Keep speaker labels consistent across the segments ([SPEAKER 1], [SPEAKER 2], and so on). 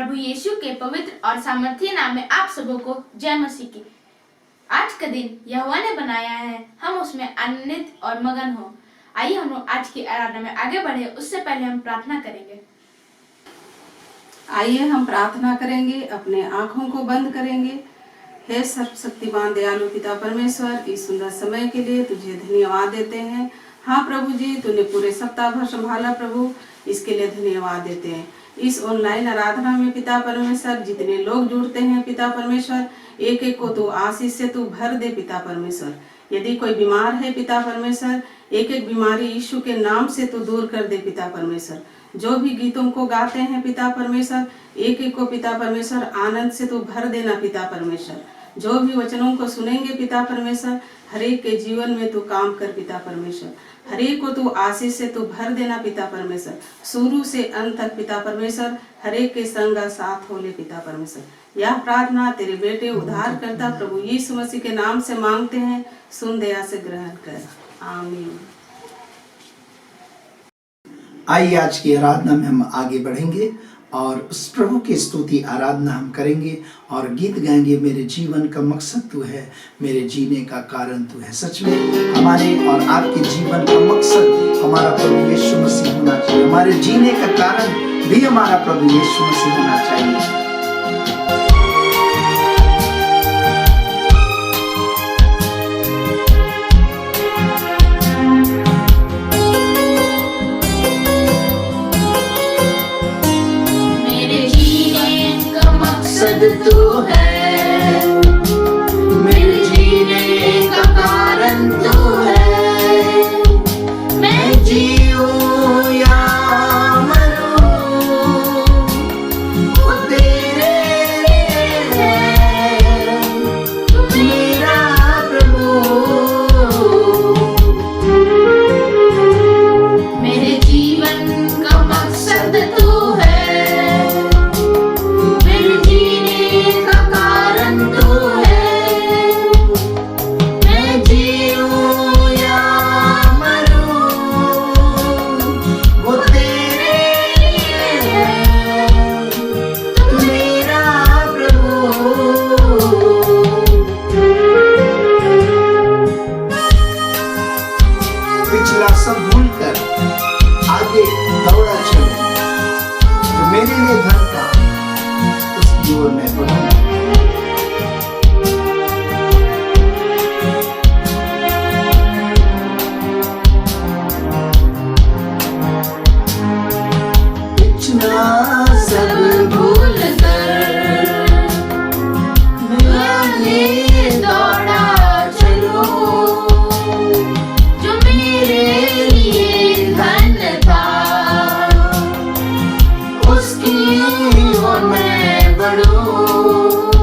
[SPEAKER 1] प्रभु यीशु के पवित्र और सामर्थ्य नाम में आप सबों को जय मसीह की। आज का दिन यहोवा ने बनाया है, हम उसमें आनंदित और मगन हो। आइए हम लोग आज की आराधना में आगे बढ़े, उससे पहले हम प्रार्थना करेंगे।
[SPEAKER 2] आइए हम प्रार्थना करेंगे, अपने आंखों को बंद करेंगे। हे सर्वशक्तिमान दयालु पिता परमेश्वर, इस सुंदर समय के लिए तुझे धन्यवाद देते हैं। हाँ प्रभु जी, तूने पूरे सप्ताह भर संभाला प्रभु, इसके लिए धन्यवाद देते हैं। इस ऑनलाइन आराधना में पिता परमेश्वर जितने लोग जुड़ते हैं पिता परमेश्वर, एक एक को तू आशीष से तू भर दे पिता परमेश्वर। यदि कोई बीमार है पिता परमेश्वर, एक एक बीमारी यीशु के नाम से तू दूर कर दे पिता परमेश्वर। जो भी गीतों को गाते हैं पिता परमेश्वर, एक एक को पिता परमेश्वर आनंद से तू भर देना पिता परमेश्वर। जो भी वचनों को सुनेंगे पिता परमेश्वर, हर एक के जीवन में तू काम कर पिता परमेश्वर। हर एक को तू आशीष से तू भर देना पिता परमेश्वर। शुरू से अंत तक पिता परमेश्वर हर एक के संग साथ हो ले पिता परमेश्वर। यह प्रार्थना तेरे बेटे उद्धार करता प्रभु यीशु मसीह के नाम से मांगते हैं, सुन दया से ग्रहण कर, आमीन।
[SPEAKER 3] आइए आज की आराधना में हम आगे बढ़ेंगे और उस प्रभु की स्तुति आराधना हम करेंगे और गीत गाएंगे। मेरे जीवन का मकसद तू है, मेरे जीने का कारण तू है। सच में हमारे और आपके जीवन का मकसद हमारा प्रभु यीशु मसीह होना चाहिए। हमारे जीने का कारण भी हमारा प्रभु यीशु मसीह होना चाहिए।
[SPEAKER 4] तू है, मेरे जीने का कारण तू है। मैं जीऊं या मरूं, वो तेरे है, मेरा प्रभु। मेरे जीवन का मकसद तू है,
[SPEAKER 3] सब भूलकर आगे दौड़ा चलो, जो मेरे लिए धन का उसकी ओर मैं बढ़ूं।
[SPEAKER 4] इतना सब भूल कर मैं दौड़ा चलो, जो मेरे उसकी ओर मैं बढ़ूं।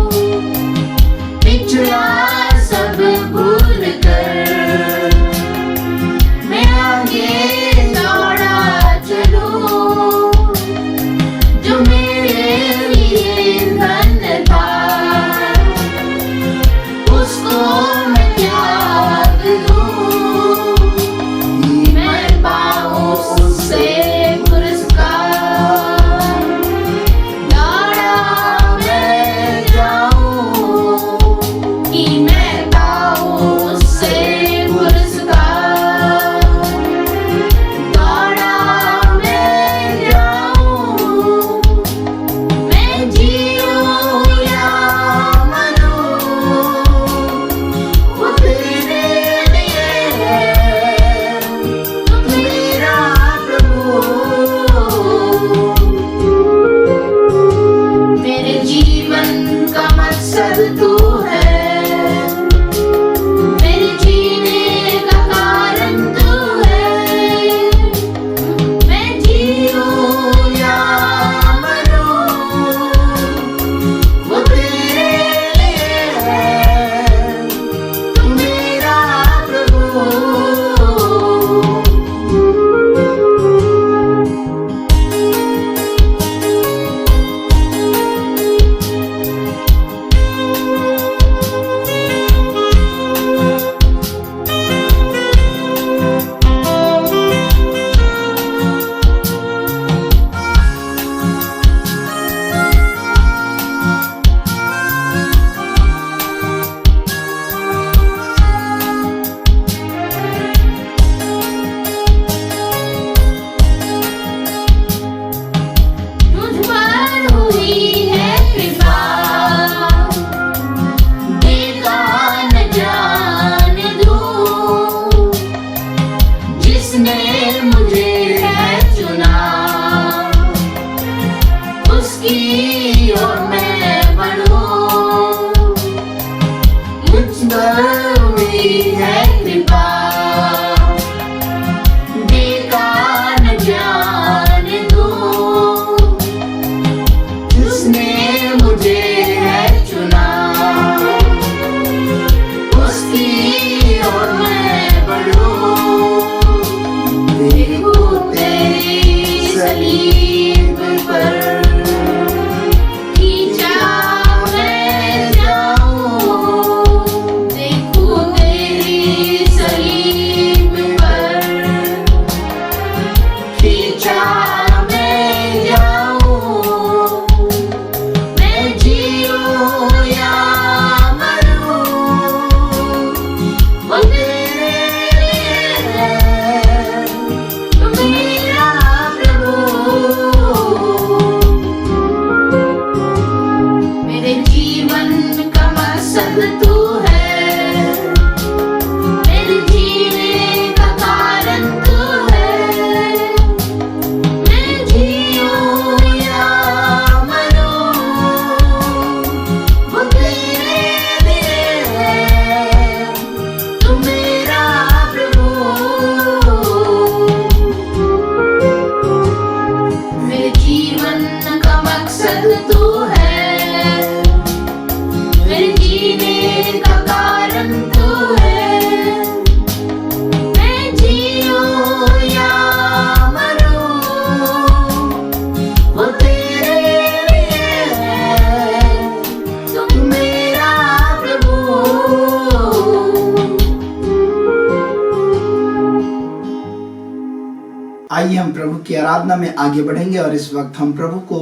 [SPEAKER 3] आइए हम प्रभु की आराधना में आगे बढ़ेंगे और इस वक्त हम प्रभु को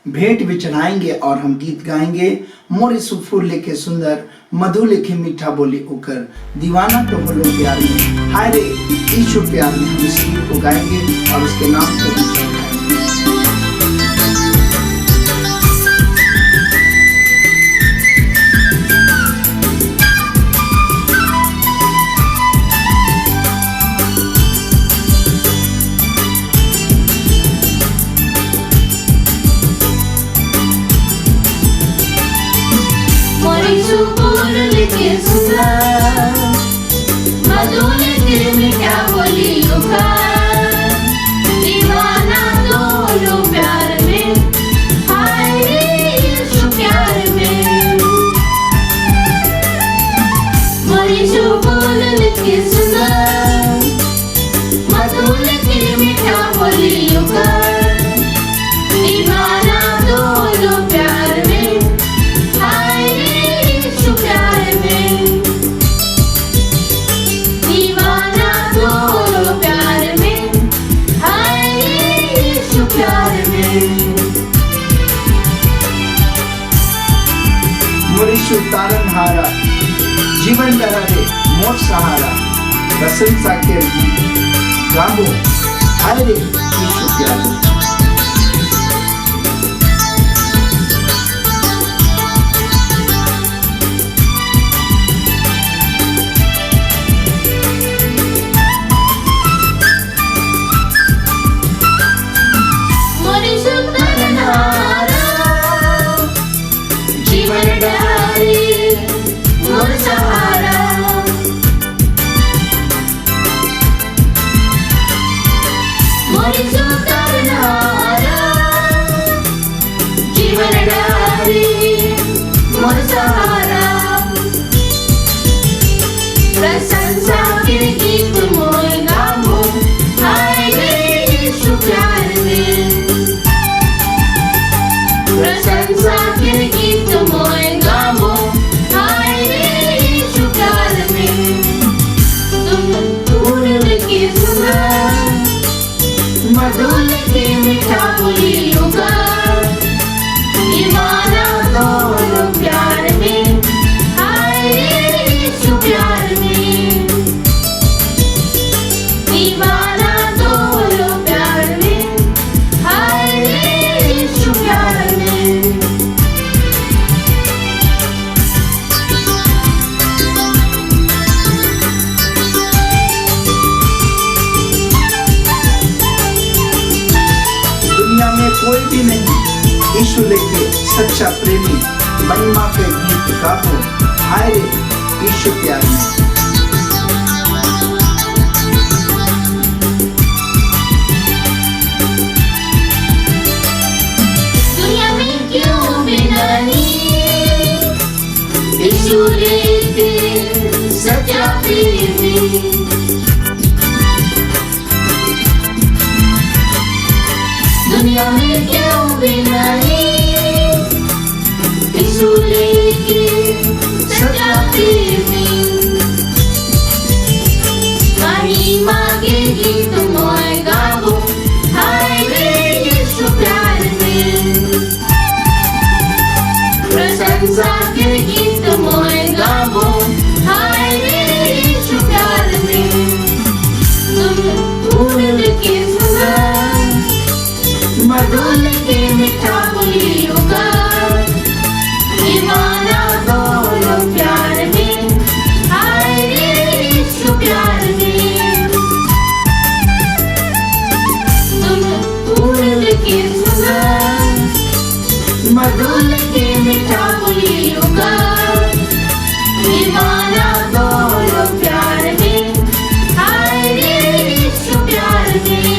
[SPEAKER 3] भेंट भी चढ़ाएंगे और हम गीत गाएंगे। मोरी सुफूल लिखे सुंदर, मधु लिखे मीठा बोली होकर, दीवाना तो हो लो प्यार में, हाय रे ईशु प्यार में। हम इस गीत को गाएंगे और उसके नाम को भी चढ़ाएंगे।
[SPEAKER 4] सुफूल लिखे सुंदर, मधु लिखे मीठा बोली होकर, दीवाना तो हो लो प्यार में, हाय रे यीशु प्यार में। मोरी सुफूल लिखे सुंदर, मधु लिखे मीठा बोली होकर, दीवाना तो हो लो प्यार में, हाय रे यीशु प्यार में। दीवाना तो हो लो प्यार में, हाय रे यीशु प्यार में।
[SPEAKER 3] मुरीशु तारनहारा, जीवन डरारे मोर सहारा, प्रशंसा के गाबो, हाय रे यीशु प्यार में।
[SPEAKER 4] मोरीशु तारनहारा, जीवन डरारे मोर सहारा, मोरीशु तारनहारा, जीवन डरारे मोर सहारा। प्रशंसा के गीत मोर गाबो, हाय रे यीशु प्यार में। प्रशंसा के गीत मोर गाबो, हाय रे यीशु प्यार में। तुम फूल लिखे सुंदर, मधु लिखे मीठा बोली होकर, दीवाना तो हो लो प्यार में, हाय रे यीशु प्यार में। दीवाना तो हो लो प्यार में, हाय रे यीशु प्यार में।
[SPEAKER 3] दुनिया में कोई भी नहीं यीशु लेके सच्चा प्रेमी, महिमा के गीत गाओ, हाय रे यीशु प्यार में।
[SPEAKER 4] दुनिया में क्यों भी नहीं यीशु लेके सच्चा प्रेमी। दुनिया में क्यों भी नहीं यीशु लेके सच्चा प्रेमी। महिमा के गीत मोर गाबो, हाय रे यीशु प्यार में। प्रशंसा के गीत मोर गाबो, हाय रे यीशु प्यार में। तुम फूल लिखे सुंदर, मधु लिखे मीठा बोली होकर, दीवाना तो हो लो प्यार में, हाय रे यीशु प्यार में। तुम फूल लिखे सुंदर, मधु लिखे मीठा बोली होकर, दीवाना तो हो लो प्यार में, हाय रे यीशु प्यार में।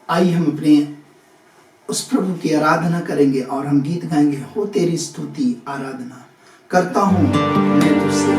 [SPEAKER 3] आइए हम अपने उस प्रभु की आराधना करेंगे और हम गीत गाएंगे, हो तेरी स्तुति आराधना करता हूँ मैं तुझसे।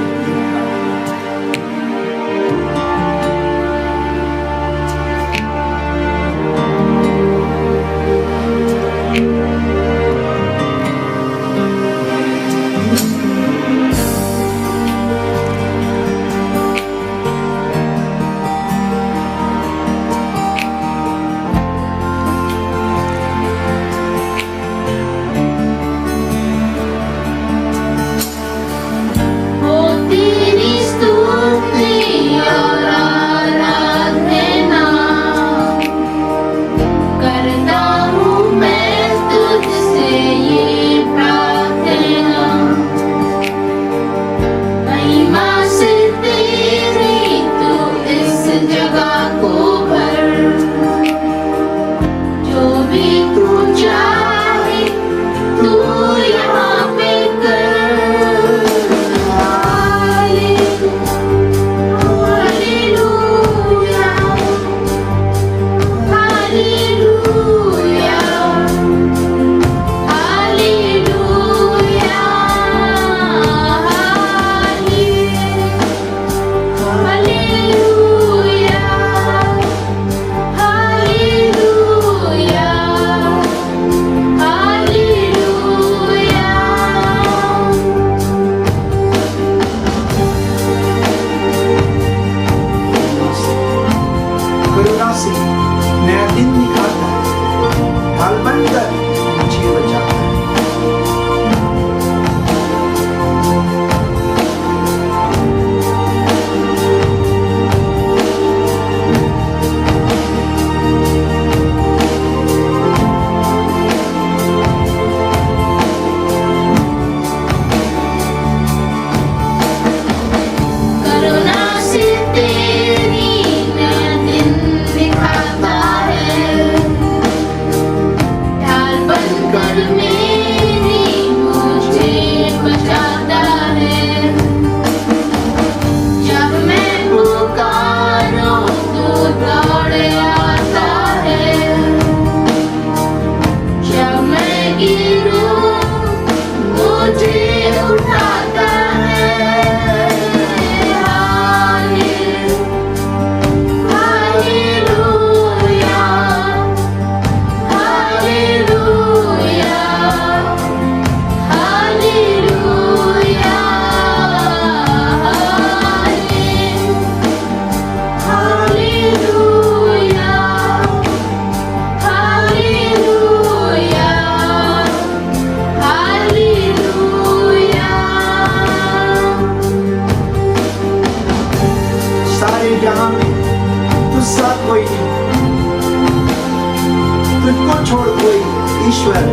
[SPEAKER 3] ईश्वर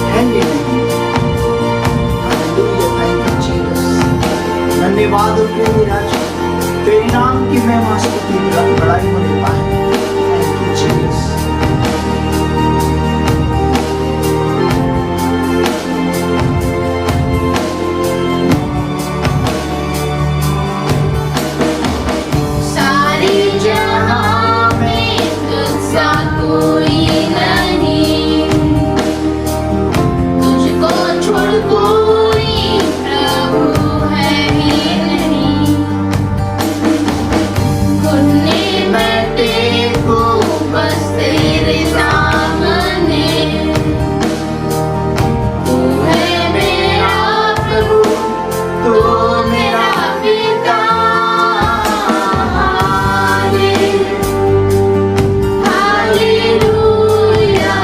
[SPEAKER 3] है ही नहीं। Hallelujah, thank you Jesus. धन्यवाद हो प्रेमी राजा, तेरे नाम की महिमा स्तुति बड़ाई होने पाए। Thank you Jesus.
[SPEAKER 4] सारे जहां में तुझसा कोई नहीं, तुझको छोड़ कोई प्रभु है ही नहीं। घुटने में टेको बस तेरे सामने, तू है मेरा प्रभु, तू मेरा पिता। Hallelujah,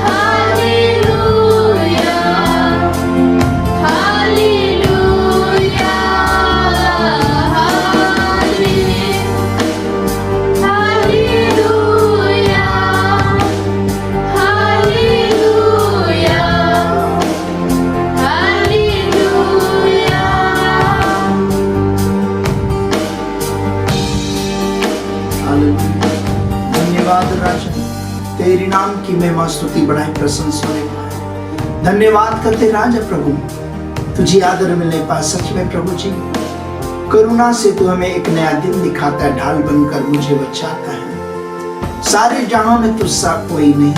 [SPEAKER 4] hallelujah, hallelujah, hallelujah, hallelujah, hallelujah.
[SPEAKER 3] Hallelujah. धन्यवाद राजा, तेरे नाम की महिमा स्तुति बढ़ाई प्रशंसा होने पाए। धन्यवाद करते राजा प्रभु, तुझे आदर मिलने पाए। सच में प्रभु जी, करुणा से तू हमें एक नया दिन दिखाता है, ढाल बनकर मुझे बचाता है। सारे जहां में तुझसा कोई नहीं,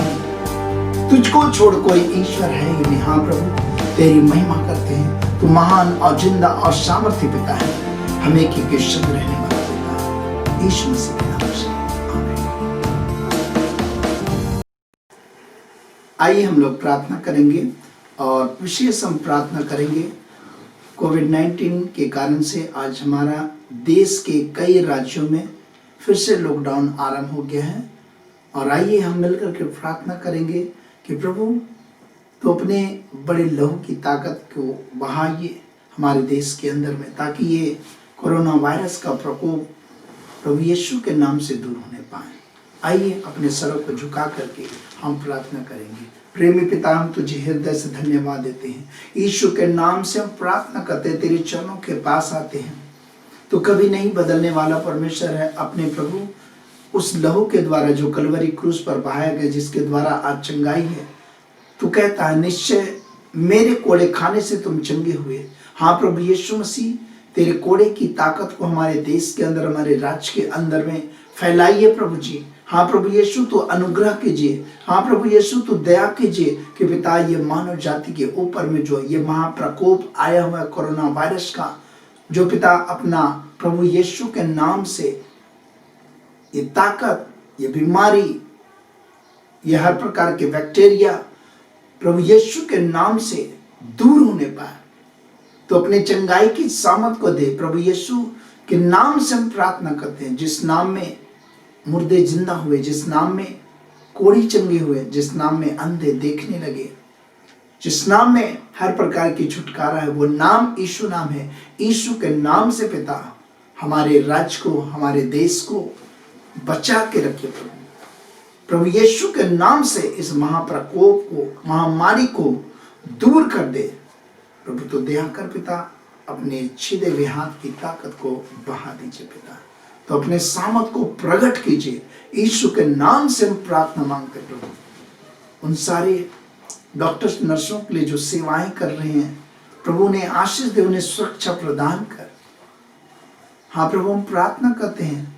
[SPEAKER 3] तुझको छोड़ कोई ईश्वर है ही नहीं। हाँ प्रभु, तेरी महिमा करते हैं। तू महान और जिंदा और सामर्थ्य पिता है, हमें की शुद्ध रहने वाला पिता है। यीशु मसीह के नाम से आमीन। आइए हम लोग प्रार्थना करेंगे और विशेष हम प्रार्थना करेंगे। कोविड-19 के कारण से आज हमारा देश के कई राज्यों में फिर से लॉकडाउन आरंभ हो गया है, और आइए हम मिलकर के प्रार्थना करेंगे कि प्रभु तो अपने बड़े लहू की ताकत को बहाइए हमारे देश के अंदर में, ताकि ये कोरोना वायरस का प्रकोप प्रभु यीशु के नाम से दूर होने पाए। आइए अपने सरों को झुका करके हम प्रार्थना करेंगे। प्रेमी पिता, हम तुझे हृदय से धन्यवाद देते हैं। यीशु के नाम से हम प्रार्थना करते हैं, तेरे चरणों के पास आते हैं। तो कभी नहीं बदलने वाला परमेश्वर है। अपने प्रभु उस लहू के द्वारा जो कलवरी क्रूस पर बहाया गया, जिसके द्वारा आज चंगाई है, तू कहता है निश्चय मेरे कोड़े खाने से तुम चंगे हुए। हाँ प्रभु यीशु मसीह, तेरे कोड़े की ताकत को हमारे देश के अंदर, हमारे राज्य के अंदर में फैलाइए प्रभु जी। हाँ प्रभु यीशु, तो अनुग्रह कीजिए। हाँ प्रभु यीशु, तो दया कीजिए कि पिता ये मानव जाति के ऊपर में जो ये महाप्रकोप आया हुआ है कोरोना वायरस का, जो पिता अपना प्रभु यीशु के नाम से ये ताकत, ये बीमारी, ये हर प्रकार के बैक्टीरिया प्रभु यीशु के नाम से दूर होने पाए, तो अपने चंगाई की सामर्थ को दे। प्रभु यीशु के नाम से हम प्रार्थना करते हैं, जिस नाम में मुर्दे जिंदा हुए, जिस नाम में कोढ़ी चंगे हुए, जिस नाम में अंधे देखने लगे, जिस नाम में हर प्रकार की छुटकारा है, वो नाम यीशु नाम है। यीशु के नाम से पिता हमारे राज्य को, हमारे देश को बचा के रखिए प्रभु। प्रभु यीशु के नाम से इस महाप्रकोप को, महामारी को दूर कर दे प्रभु। तो दया कर पिता, अपने छिदे हुए हाथ की ताकत को बहा दीजिए पिता, तो अपने सामर्थ को प्रकट कीजिए। यीशु के नाम से हम प्रार्थना मांगते प्रभु। उन सारे डॉक्टर्स, नर्सों के लिए जो सेवाएं कर रहे हैं प्रभु, ने आशीष दे, उन्हें सुरक्षा प्रदान कर। हाँ प्रभु, हम प्रार्थना करते हैं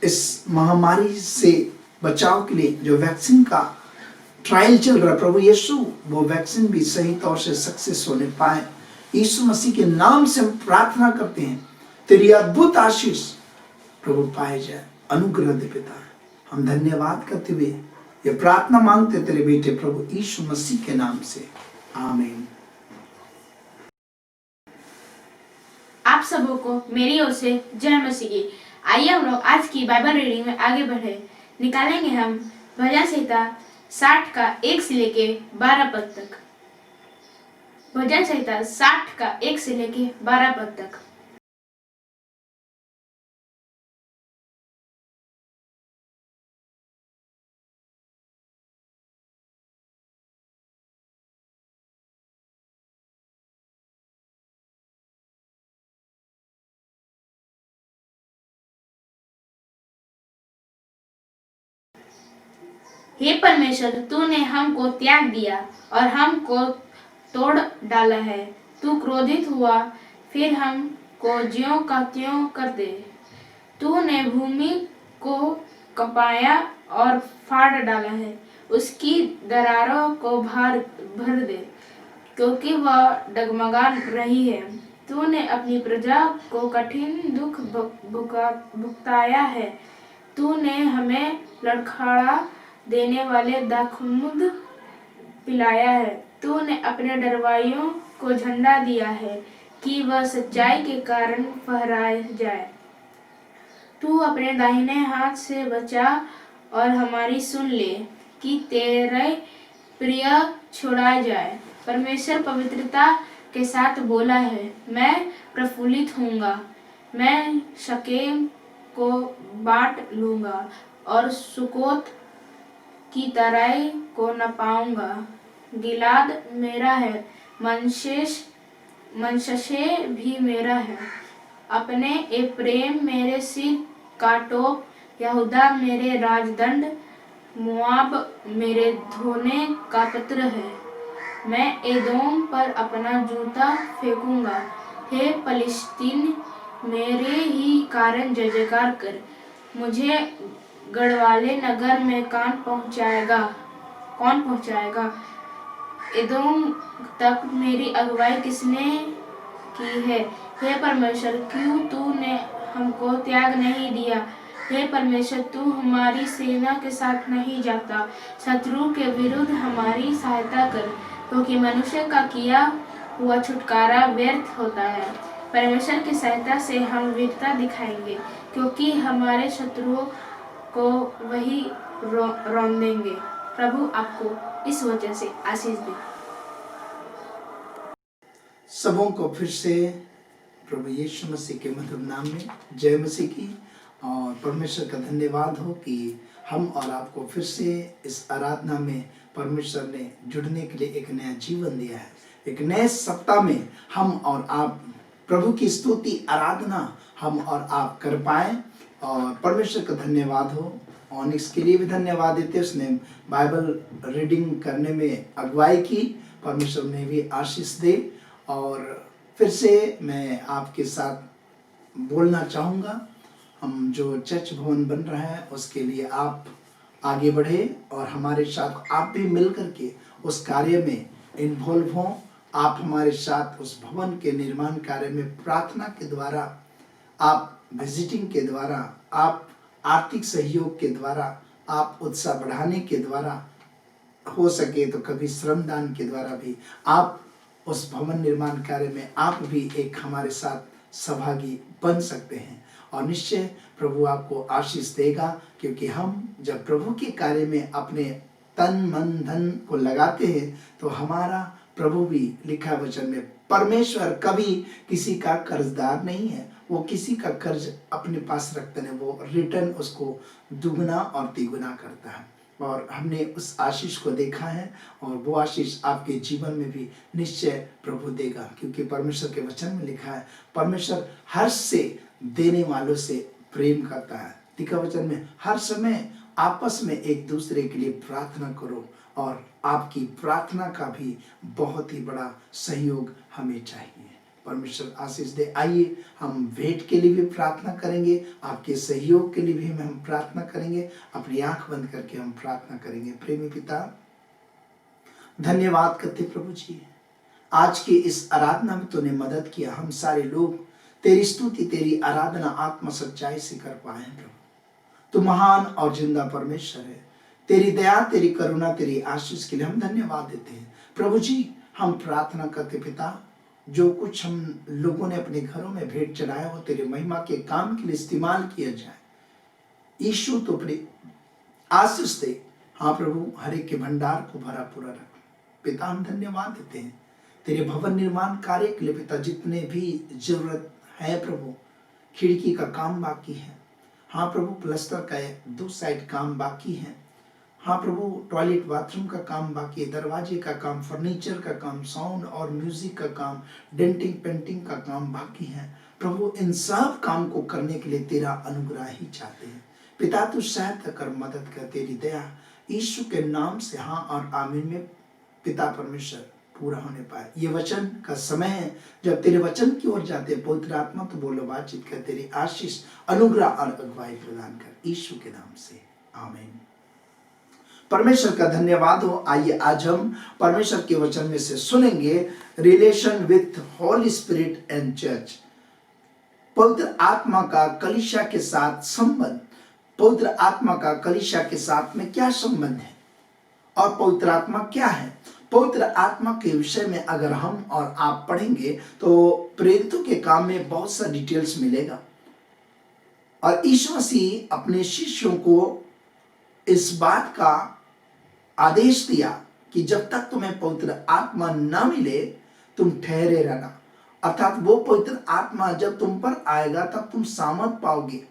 [SPEAKER 3] इस महामारी से बचाव के लिए जो वैक्सीन का ट्रायल चल रहा है प्रभु यीशु, वो वैक्सीन भी सही तौर से सक्सेस होने पाए। यीशु मसीह के नाम से हम प्रार्थना करते हैं, तेरी अद्भुत आशीष प्रभु पाए जाए। अनुग्रह दे पिता। हम धन्यवाद करते हुए ये प्रार्थना मांगते तेरे बेटे प्रभु यीशु मसीह के नाम से, आमीन।
[SPEAKER 1] आप सबों को मेरी ओर से जय मसीह की। आइए हम लोग आज की बाइबल रीडिंग में आगे बढ़े। निकालेंगे हम भजन संहिता 60 का 1 से लेके 12 पद तक। भजन संहिता 60 का 1 से लेके 12 पद तक। हे परमेश्वर, तूने हमको त्याग दिया और हमको तोड़ डाला है। तू क्रोधित हुआ, फिर हमको ज्यों का त्यों कर दे। तूने भूमि को कपाया और फाड़ डाला है, उसकी दरारों को भर दे, क्योंकि वह डगमगा रही है। तूने अपनी प्रजा को कठिन दुख भुगताया है। तूने हमें लड़खड़ा देने वाले दाखमधु पिलाया है। तूने अपने डरवाइयों को झंडा दिया है कि वह सच्चाई के कारण फहराए जाए। तू अपने दाहिने हाथ से बचा और हमारी सुन ले कि तेरे प्रिय छुड़ाए जाए। परमेश्वर पवित्रता के साथ बोला है, मैं प्रफुल्लित होऊंगा। मैं शकेम को बांट लूंगा और सुकोत की तराई को नपाऊंगा। गिलाद मेरा है, मनशे भी मेरा है। अपने एप्रेम मेरे सिर का टोप, यहूदा मेरे राजदंड, मोआब मेरे धोने का पत्र है। मैं एदोम पर अपना जूता फेंकूंगा। हे फलिस्तीन, मेरे ही कारण जय जयकार कर। मुझे गढ़वाले नगर में कौन पहुंचाएगा? एदोम तक मेरी अगुवाई किसने की है? हे परमेश्वर, क्यों तूने हमको त्याग नहीं दिया? हे परमेश्वर, तू हमारी सेना के साथ नहीं जाता। शत्रु के विरुद्ध हमारी सहायता कर, क्योंकि मनुष्य का किया हुआ छुटकारा व्यर्थ होता है। परमेश्वर की सहायता से हम वीरता दिखाएंगे, क्योंकि हमारे शत्रुओं को वही रौंदेंगे। प्रभु आपको इस वचन से आशीष दे।
[SPEAKER 3] सबों को फिर से प्रभु यीशु मसीह के मधुर नाम में जय मसीह की। और परमेश्वर का धन्यवाद हो कि हम और आपको फिर से इस आराधना में परमेश्वर ने जुड़ने के लिए एक नया जीवन दिया है। एक नए सप्ताह में हम और आप प्रभु की स्तुति आराधना हम और आप कर पाए, और परमेश्वर का धन्यवाद हो। ऑनिक्स के लिए भी धन्यवाद देते, उसने बाइबल रीडिंग करने में अगुवाई की। परमेश्वर ने भी आशीष दे। और फिर से मैं आपके साथ बोलना चाहूँगा, हम जो चर्च भवन बन रहा है उसके लिए आप आगे बढ़े और हमारे साथ आप भी मिल करके उस कार्य में इन्वॉल्व हों। आप हमारे साथ उस भवन के निर्माण कार्य में प्रार्थना के द्वारा, आप विजिटिंग के द्वारा, आप आर्थिक सहयोग के द्वारा, आप उत्साह बढ़ाने के द्वारा, हो सके तो कभी श्रमदान के द्वारा भी आप उस भवन निर्माण कार्य में आप भी एक हमारे साथ सहभागी बन सकते हैं। और निश्चय प्रभु आपको आशीष देगा, क्योंकि हम जब प्रभु के कार्य में अपने तन मन धन को लगाते हैं तो हमारा प्रभु भी लिखा वचन में, परमेश्वर कभी किसी का कर्जदार नहीं है। वो किसी का कर्ज अपने पास रखते हैं, वो रिटर्न उसको दुगना और तिगुना करता है। और हमने उस आशीष को देखा है, और वो आशीष आपके जीवन में भी निश्चय प्रभु देगा, क्योंकि परमेश्वर के वचन में लिखा है, परमेश्वर हर्ष से देने वालों से प्रेम करता है। लिखा वचन में, हर समय आपस में एक दूसरे के लिए प्रार्थना करो, और आपकी प्रार्थना का भी बहुत ही बड़ा सहयोग हमें चाहिए। परमेश्वर आशीष दे। आइए हम भेंट के लिए भी प्रार्थना करेंगे, आपके सहयोग के लिए भी हम प्रार्थना करेंगे। अपनी आंख बंद करके हम प्रार्थना करेंगे। प्रेमी पिता, धन्यवाद करते प्रभु जी, आज की इस आराधना में तूने मदद किया। हम सारे लोग तेरी स्तुति, तेरी आराधना आत्मा सच्चाई से कर पाए। प्रभु तू महान और जिंदा परमेश्वर है। तेरी दया, तेरी करुणा, तेरी आशीष के लिए हम धन्यवाद देते हैं। प्रभु जी, हम प्रार्थना करते पिता, जो कुछ हम लोगों ने अपने घरों में भेंट चढ़ाया हो तेरे महिमा के काम के लिए इस्तेमाल किया जाए। यीशु तो अपनी आशीष दे। हाँ प्रभु, हर एक के भंडार को भरा पूरा रख। पिता, हम धन्यवाद देते हैं तेरे भवन निर्माण कार्य के लिए। पिता, जितने भी जरूरत है प्रभु, खिड़की का काम बाकी है। हाँ प्रभु, प्लास्टर का 2 साइड काम बाकी है। हाँ प्रभु, टॉयलेट बाथरूम का काम बाकी है, दरवाजे का काम, फर्नीचर का काम, साउंड और म्यूजिक का काम, डेंटिंग पेंटिंग का काम बाकी है। प्रभु, इन सब काम को करने के लिए तेरा अनुग्रह ही चाहते हैं। पिता, तू सहायता कर, मदद कर। तेरी दया, यीशु के नाम से हाँ और आमीन में पिता परमेश्वर पूरा होने पाए। ये वचन का समय है जब तेरे वचन की ओर जाते हैं। पवित्र आत्मा तो बोलो, बातचीत कर, तेरी आशीष, अनुग्रह और अगुवाई प्रदान कर, यीशु के नाम से आमीन। परमेश्वर का धन्यवाद हो। आइए आज हम परमेश्वर के वचन में से सुनेंगे relation with Holi spirit and church. पवित्र आत्मा का कलीसिया के साथ संबंध। पवित्र आत्मा का कलीसिया के साथ में क्या संबंध है और पवित्र आत्मा क्या है? पवित्र आत्मा के विषय में अगर हम और आप पढ़ेंगे तो प्रेरितों के काम में बहुत सा डिटेल्स मिलेगा। और यीशु मसीह अपने शिष्यों को इस बात का आदेश दिया कि जब तक तुम्हें पवित्र आत्मा न मिले तुम ठहरे रहना। अर्थात वो पवित्र आत्मा जब तुम पर आएगा तब तुम सामर्थ पाओगे।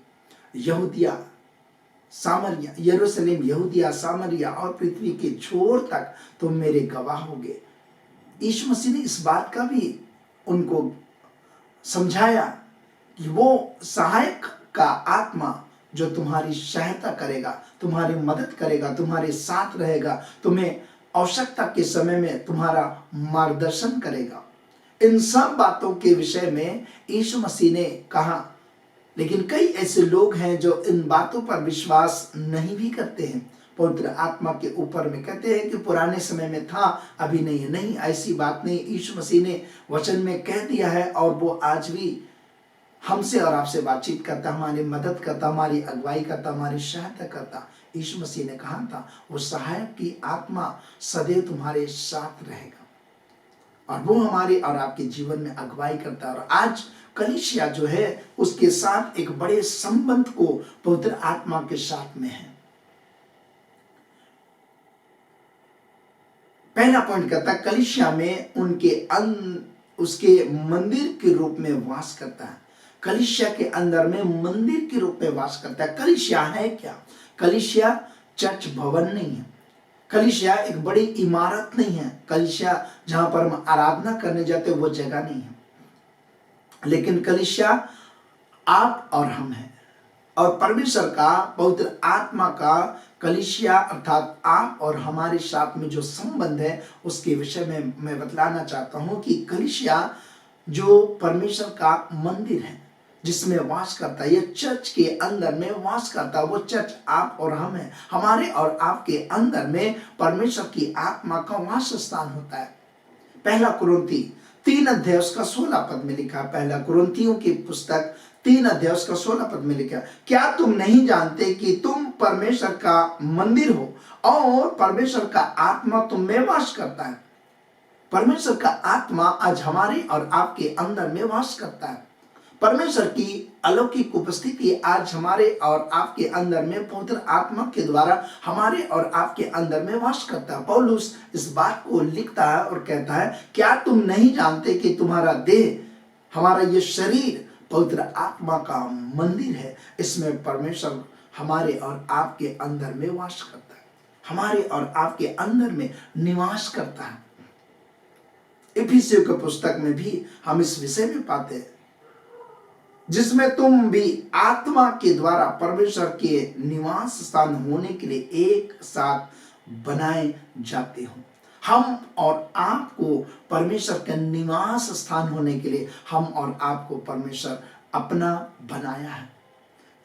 [SPEAKER 3] यहूदिया, सामरिया, यरूशलेम, यहूदिया, सामरिया और पृथ्वी के छोर तक तुम मेरे गवाह होगे। यीशु मसीह ने इस बात का भी उनको समझाया कि वो सहायक का आत्मा जो तुम्हारी सहायता करेगा, तुम्हारी मदद करेगा, तुम्हारे साथ रहेगा, तुम्हें आवश्यकता के समय में तुम्हारा मार्गदर्शन करेगा। इन सब बातों के विषय में यीशु मसीह ने कहा। लेकिन कई ऐसे लोग हैं जो इन बातों पर विश्वास नहीं भी करते हैं। पवित्र आत्मा के ऊपर में कहते हैं कि पुराने समय में था, अभी नहीं है। नहीं, ऐसी बात नहीं। यीशु मसीह ने वचन में कह दिया है और वो आज भी हमसे और आपसे बातचीत करता, हमारी मदद करता, हमारी अगुवाई करता, हमारी सहायता करता। यीशु मसीह ने कहा था वो सहायक की आत्मा सदैव तुम्हारे साथ रहेगा और वो हमारे और आपके जीवन में अगुवाई करता है। और आज कलीसिया जो है उसके साथ एक बड़े संबंध को पवित्र आत्मा के साथ में है। पहला पॉइंट कहता है कलीसिया में उसके मंदिर के रूप में वास करता है। कलीसिया के अंदर में मंदिर के रूप में वास करता है। कलीसिया है क्या? कलीसिया चर्च भवन नहीं है। कलीसिया एक बड़ी इमारत नहीं है। कलीसिया जहां पर हम आराधना करने जाते हैं वो जगह नहीं है। लेकिन कलीसिया आप और हम हैं और परमेश्वर का पवित्र आत्मा का कलीसिया अर्थात आप और हमारे साथ में जो संबंध है उसके विषय में मैं बतलाना चाहता हूं कि कलीसिया जो परमेश्वर का मंदिर है जिसमें वास करता है, ये चर्च के अंदर में वास करता है। वो चर्च आप और हम हैं। हमारे और आपके अंदर में परमेश्वर की आत्मा का वास स्थान होता है। पहला कुरिन्थी 3 अध्याय उसका 16 पद में लिखा। पहला कुरिन्थियों की पुस्तक 3 अध्याय उसका 16 पद में लिखा, क्या तुम नहीं जानते कि तुम परमेश्वर का मंदिर हो और परमेश्वर का आत्मा तुम में वास करता है? परमेश्वर का आत्मा आज हमारे और आपके अंदर में वास करता है। परमेश्वर की अलौकिक उपस्थिति आज हमारे और आपके अंदर में पवित्र आत्मा के द्वारा हमारे और आपके अंदर में वास करता है। पौलुस इस बात को लिखता है और कहता है, क्या तुम नहीं जानते कि तुम्हारा देह, हमारा ये शरीर पवित्र आत्मा का मंदिर है? इसमें परमेश्वर हमारे और आपके अंदर में वास करता है, हमारे और आपके अंदर में निवास करता है। इफिसियों की पुस्तक में भी हम इस विषय में पाते हैं, जिसमें तुम भी आत्मा के द्वारा परमेश्वर के निवास स्थान होने के लिए एक साथ बनाए जाते हो। हम और आपको परमेश्वर के निवास स्थान होने के लिए हम और आपको परमेश्वर अपना बनाया है,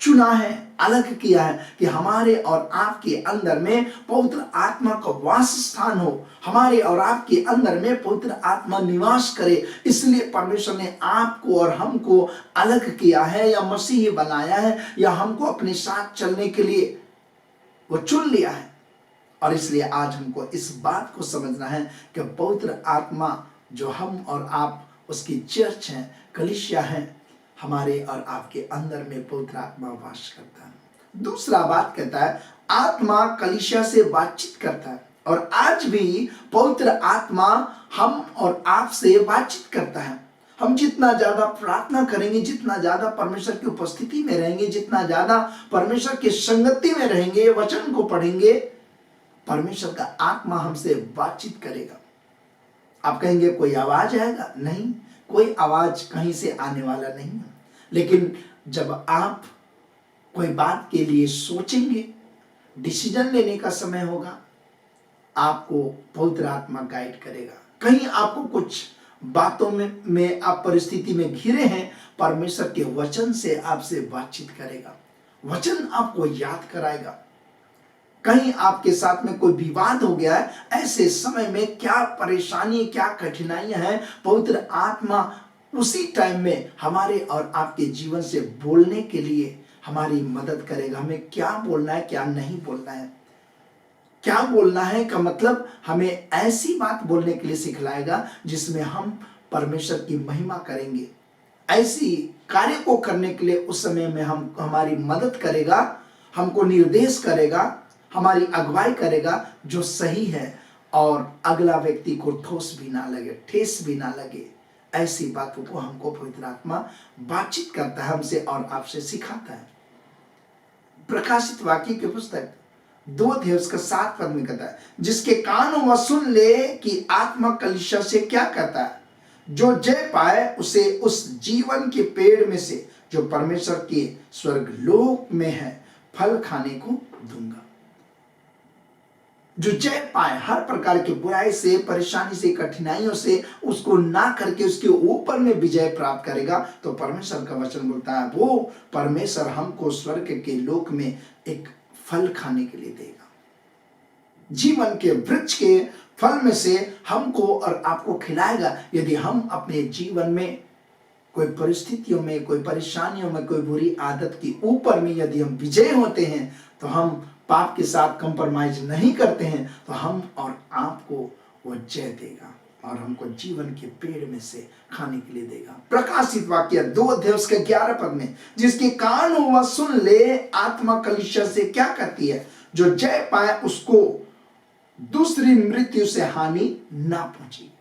[SPEAKER 3] चुना है, अलग किया है कि हमारे और आपके अंदर में पवित्र आत्मा का वास स्थान हो, हमारे और आपके अंदर में पवित्र आत्मा निवास करे। इसलिए परमेश्वर ने आपको और हमको अलग किया है या मसीही बनाया है या हमको अपने साथ चलने के लिए वो चुन लिया है। और इसलिए आज हमको इस बात को समझना है कि पवित्र आत्मा जो हम और आप उसकी चर्च है, कलीसिया है, हमारे और आपके अंदर में पवित्र आत्मा वास करता है। दूसरा बात कहता है आत्मा कलीसिया से बातचीत करता है और आज भी पवित्र आत्मा हम और आप से बातचीत करता है। हम जितना ज्यादा प्रार्थना करेंगे, जितना ज्यादा परमेश्वर की उपस्थिति में रहेंगे, जितना ज्यादा परमेश्वर की संगति में रहेंगे, वचन को पढ़ेंगे, परमेश्वर का आत्मा हमसे बातचीत करेगा। आप कहेंगे कोई आवाज आएगा? नहीं, कोई आवाज कहीं से आने वाला नहीं है। लेकिन जब आप कोई बात के लिए सोचेंगे, डिसीजन लेने का समय होगा, आपको पवित्र आत्मा गाइड करेगा। कहीं आपको कुछ बातों में आप परिस्थिति में घिरे हैं, परमेश्वर के वचन से आपसे बातचीत करेगा, वचन आपको याद कराएगा। कहीं आपके साथ में कोई विवाद हो गया है, ऐसे समय में क्या परेशानी, क्या कठिनाइयां हैं, पवित्र आत्मा उसी टाइम में हमारे और आपके जीवन से बोलने के लिए हमारी मदद करेगा। हमें क्या बोलना है, क्या नहीं बोलना है। क्या बोलना है का मतलब हमें ऐसी बात बोलने के लिए सिखलाएगा जिसमें हम परमेश्वर की महिमा करेंगे। ऐसी कार्य को करने के लिए उस समय में हमारी मदद करेगा, हमको निर्देश करेगा, हमारी अगुवाई करेगा जो सही है, और अगला व्यक्ति को ठोस भी ना लगे, ठेस भी ना लगे। ऐसी बातों को हमको पवित्र आत्मा बातचीत करता है हमसे और आपसे सिखाता है। प्रकाशित वाक्य की पुस्तक 2 अध्याय उसका 7 पद में कहता है, जिसके कान हो वह सुन ले कि आत्मा कलीसिया से क्या कहता है। जो जय पाए उसे उस जीवन के पेड़ में से जो परमेश्वर के स्वर्गलोक में है फल खाने को दूंगा। जो जय पाए, हर प्रकार की बुराई से, परेशानी से, कठिनाइयों से उसको ना करके उसके ऊपर में विजय प्राप्त करेगा, तो परमेश्वर का वचन बोलता है वो परमेश्वर हमको स्वर्ग के लोक में एक फल खाने के लिए देगा। जीवन के वृक्ष के फल में से हमको और आपको खिलाएगा। यदि हम अपने जीवन में कोई परिस्थितियों में, कोई परेशानियों में, कोई बुरी आदत के ऊपर में यदि हम विजय होते हैं, तो हम पाप के साथ कंप्रोमाइज नहीं करते हैं, तो हम और आपको वो जय देगा और हमको जीवन के पेड़ में से खाने के लिए देगा। प्रकाशित वाक्य 2 अध्याय उसके 11 पद में, जिसके कान हो वह सुन ले आत्मा कलीसिया से क्या कहती है। जो जय पाए उसको दूसरी मृत्यु से हानि ना पहुंची।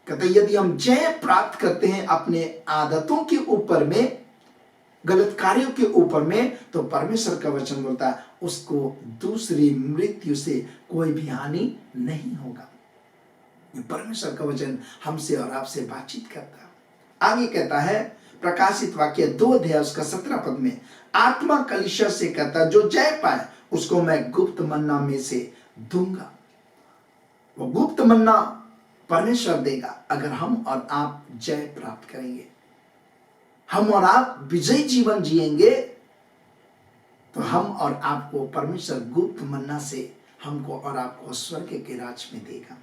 [SPEAKER 3] कहते यदि हम जय प्राप्त करते हैं अपने आदतों के ऊपर में, गलत कार्यों के ऊपर में, तो परमेश्वर का वचन बोलता है उसको दूसरी मृत्यु से कोई भी हानि नहीं होगा। ये परमेश्वर का वचन हमसे और आपसे बातचीत करता है। आगे कहता है प्रकाशित वाक्य 2 अध्याय उसका 17 पद में, आत्मा कलीसिया से कहता जो जय पाए उसको मैं गुप्त मन्ना में से दूंगा। वो गुप्त मन्ना परमेश्वर देगा अगर हम और आप जय प्राप्त करेंगे, हम और आप विजयी जीवन जिएंगे, तो हम और आपको परमेश्वर गुप्त मन्ना से हमको और आपको स्वर्ग के राज में देगा।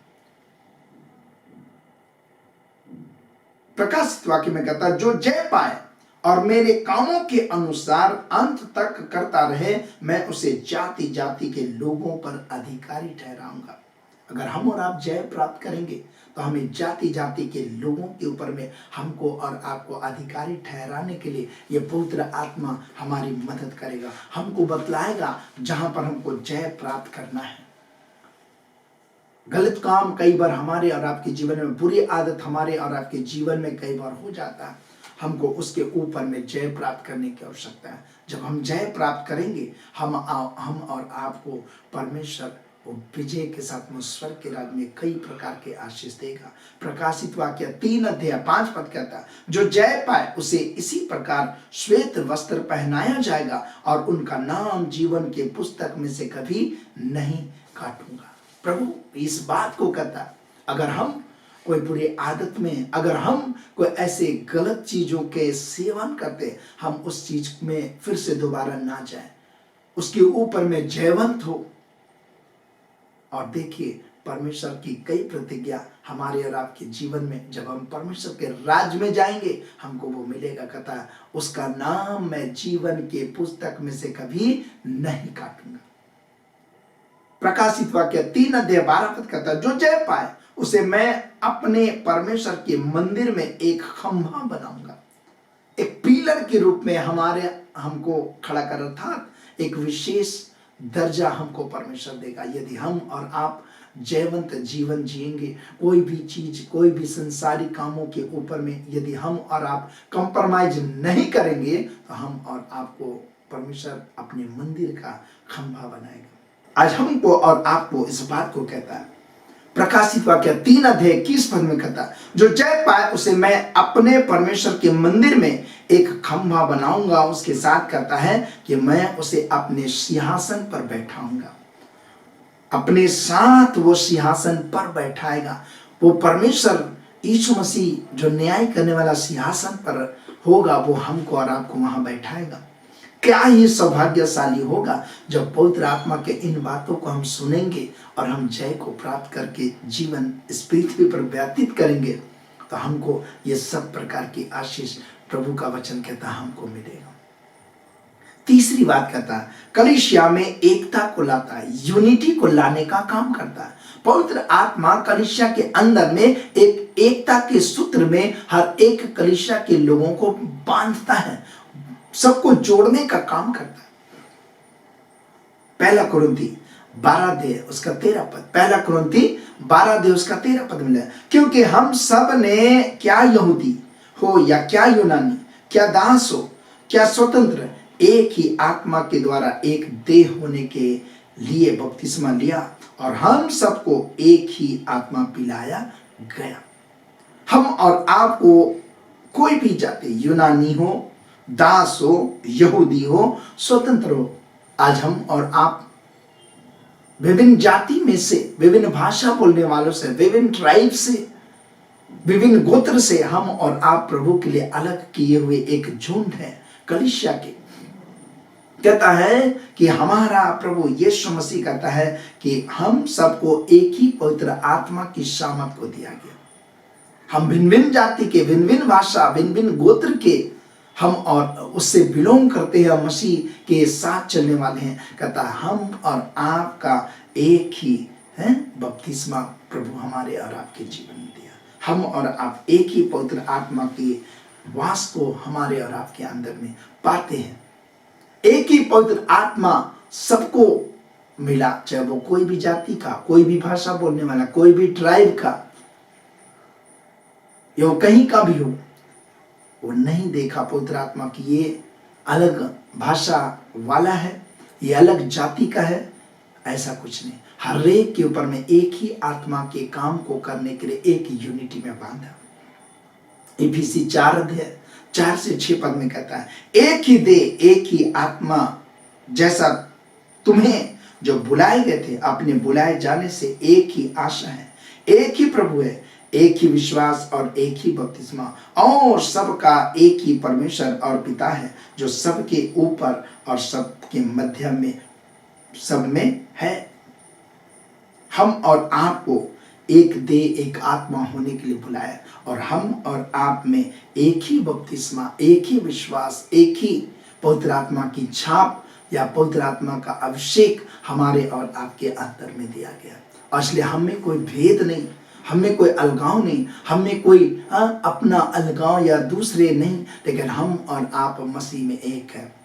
[SPEAKER 3] प्रकाशित वाक्य में कहता जो जय पाए और मेरे कामों के अनुसार अंत तक करता रहे, मैं उसे जाति जाति के लोगों पर अधिकारी ठहराऊंगा। अगर हम और आप जय प्राप्त करेंगे तो हमें जाति जाति के लोगों के ऊपर में हमको और आपको अधिकारी ठहराने के लिए ये पवित्र आत्मा हमारी मदद करेगा, हमको बतलाएगा जहां पर हमको जय प्राप्त करना है। गलत काम कई बार हमारे और आपके जीवन में, बुरी आदत हमारे और आपके जीवन में कई बार हो जाता है, हमको उसके ऊपर में जय प्राप्त करने की आवश्यकता है। जब हम जय प्राप्त करेंगे हम और आपको परमेश्वर वो विजय के साथ में स्वर्ग के राज्य में कई प्रकार के आशीष देगा। प्रकाशित वाक्य 3 अध्याय 5 पद कहता जो जय पाए उसे इसी प्रकार श्वेत वस्त्र पहनाया जाएगा और उनका नाम जीवन के पुस्तक में से कभी नहीं काटूंगा। प्रभु इस बात को कहता अगर हम कोई बुरी आदत में, अगर हम कोई ऐसे गलत चीजों के सेवन करते, हम उस चीज में फिर से दोबारा ना जाए, उसके ऊपर में जयवंत हो। और देखिए परमेश्वर की कई प्रतिज्ञा हमारे और आपके जीवन में, जब हम परमेश्वर के राज्य में जाएंगे हमको वो मिलेगा। कहता है उसका नाम मैं जीवन के पुस्तक में से कभी नहीं काटूंगा। प्रकाशित वाक्य 3 अध्याय 12 पद कहता है जो जय पाए उसे मैं अपने परमेश्वर के मंदिर में एक खंभा बनाऊंगा। एक पिलर के रूप में हमको खड़ा कर, अर्थात एक विशेष दर्जा हमको परमेश्वर देगा। यदि हम और आप जयवंत जीवन जिएंगे, कोई भी चीज, कोई भी संसारिक कामों के ऊपर में यदि हम और आप कंप्रोमाइज नहीं करेंगे, तो हम और आपको परमेश्वर अपने मंदिर का खंभा बनाएगा। आज हमको और आपको इस बात को कहता है प्रकाशित वाक्य 3 अध्याय 21 पद में कहता जो जय पाए उसे मैं अपने परमेश्वर के मंदिर में एक खंभा बनाऊंगा। उसके साथ कहता है कि मैं उसे अपने सिंहासन पर बैठाऊंगा। अपने साथ वो सिंहासन पर बैठाएगा। वो परमेश्वर यीशु मसीह जो न्याय करने वाला सिंहासन पर होगा, वो हमको और आपको वहां बैठाएगा। क्या ही सौभाग्यशाली होगा जब पवित्र आत्मा के इन बातों को हम सुनेंगे और हम जय को प्राप्त करके जीवन इस पृथ्वी पर व्यतीत करेंगे, तो हमको ये सब प्रकार की आशीष प्रभु का वचन कहता हमको मिलेगा। तीसरी बात कहता है, कलीसिया में एकता को लाता है, यूनिटी को लाने का काम करता है। पवित्र आत्मा कलीसिया के अंदर में एक एकता के सूत्र में हर एक कलीसिया के लोगों को बांधता है, सबको जोड़ने का काम करता है। पहला कुरिन्थी 12 उसका 13 पद, पहला कुरिन्थी 12 उसका 13 पद मिला, क्योंकि हम सब ने क्या यहूदी हो या क्या यूनानी, क्या दास हो क्या स्वतंत्र, एक ही आत्मा के द्वारा एक देह होने के लिए बपतिस्मा लिया और हम सबको एक ही आत्मा पिलाया गया। हम और आपको कोई भी जाति, यूनानी हो, दास हो, यहूदी हो, स्वतंत्र हो, आज हम और आप विभिन्न जाति में से, विभिन्न भाषा बोलने वालों से, विभिन्न ट्राइब से, विभिन्न गोत्र से हम और आप प्रभु के लिए अलग किए हुए एक झुंड है कलीसिया के। कहता है कि हमारा प्रभु यीशु मसीह कहता है कि हम सबको एक ही पवित्र आत्मा की सामर्थ को दिया गया। हम भिन्न भिन्न जाति के, भिन्न भिन्न भाषा, भिन्न भिन्न गोत्र के हम और उससे बिलोंग करते हैं, मसीह के साथ चलने वाले हैं। कहता है हम और आपका एक ही है बपतिस्मा प्रभु हमारे और आपके जीवन में दिया। हम और आप एक ही पवित्र आत्मा के वास को हमारे और आपके अंदर में पाते हैं। एक ही पवित्र आत्मा सबको मिला, चाहे वो कोई भी जाति का, कोई भी भाषा बोलने वाला, कोई भी ट्राइब का, या वो कहीं का भी हो। वो नहीं देखा पवित्र आत्मा की ये अलग भाषा वाला है, ये अलग जाति का है, ऐसा कुछ नहीं। हर एक के ऊपर में एक ही आत्मा के काम को करने के लिए एक यूनिटी में बांधा। इफिसी 4 से 6 पद में कहता है, एक ही देह, एक ही आत्मा, जैसा तुम्हें जो बुलाए गए थे अपने बुलाए जाने से एक ही आशा है, एक ही प्रभु है, एक ही विश्वास और एक ही बपतिस्मा, और सबका एक ही परमेश्वर और पिता है, जो सबके ऊपर और सबके मध्य में सब में है। हम और आपको एक देह, एक आत्मा होने के लिए बुलाया, और हम और आप में एक ही बपतिस्मा, एक ही विश्वास, एक ही पवित्र आत्मा की छाप या पवित्र आत्मा का अभिषेक हमारे और आपके अंदर में दिया गया। और इसलिए हम में कोई भेद नहीं, हम में कोई अलगाव नहीं, हम में कोई अपना अलगाव या दूसरे नहीं, लेकिन हम और आप मसीह में एक है।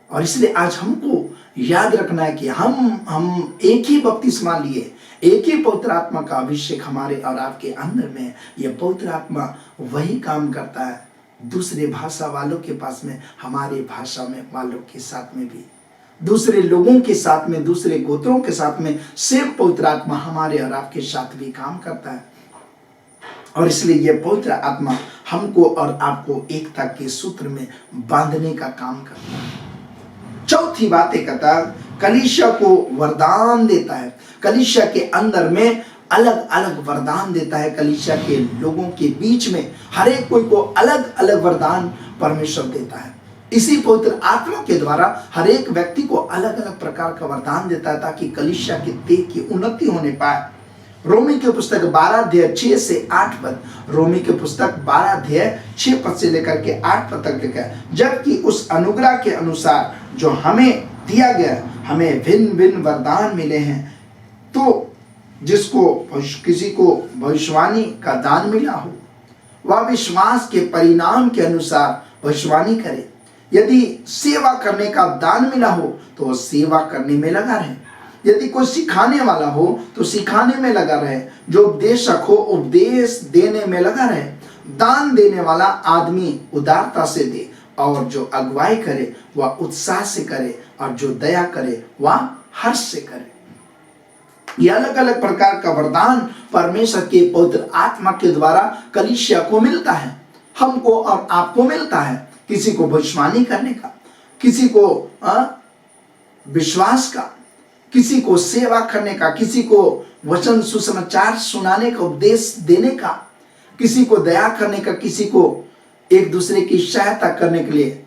[SPEAKER 3] और इसलिए आज हमको याद रखना है कि हम एक ही बपतिस्मा लिए, एक ही पवित्र आत्मा का अभिषेक हमारे और आपके अंदर में है। यह पवित्र आत्मा वही काम करता है दूसरे भाषा वालों के पास में, हमारे भाषा में वालों के साथ में भी, दूसरे लोगों के साथ में, दूसरे गोत्रों के साथ में, सिर्फ पवित्र आत्मा हमारे और आपके साथ भी काम करता है। और इसलिए यह पवित्र आत्मा हमको और आपको एकता के सूत्र में बांधने का काम करता है। चौथी बात कहता है, कलीसिया को वरदान देता है। कलीसिया के अंदर में अलग अलग वरदान देता है। कलीसिया के लोगों के बीच में हर एक कोई को अलग अलग वरदान परमेश्वर देता है। इसी पवित्र आत्मा के द्वारा हर एक व्यक्ति को अलग अलग प्रकार का वरदान देता है, ताकि कलीसिया के देह की उन्नति होने पाए। रोमी की पुस्तक 12 से 8 पद, रोमी की पुस्तक 12 से लेकर के 8 पद तक लिखा है, जबकि उस अनुग्रह के अनुसार जो हमें दिया गया, हमें भिन्न भिन्न वरदान मिले हैं। तो जिसको किसी को भविष्यवाणी का दान मिला हो, वह विश्वास के परिणाम के अनुसार भविष्यवाणी करे। यदि सेवा करने का दान मिला हो तो वह सेवा करने में लगा रहे। यदि कोई सिखाने वाला हो तो सिखाने में लगा रहे। जो उपदेशक हो उपदेश देने में लगा रहे। दान देने वाला आदमी उदारता से दे, और जो अगुवाई करे वह उत्साह से करे, और जो दया करे वह हर्ष से करे। ये अलग अलग प्रकार का वरदान परमेश्वर के पवित्र आत्मा के द्वारा कलीसिया को मिलता है, हमको और आपको मिलता है। किसी को भविष्यवाणी करने का, किसी को विश्वास का, किसी को सेवा करने का, किसी को वचन सुसमाचार सुनाने का, उपदेश देने का, किसी को दया करने का, किसी को एक दूसरे की सहायता करने के लिए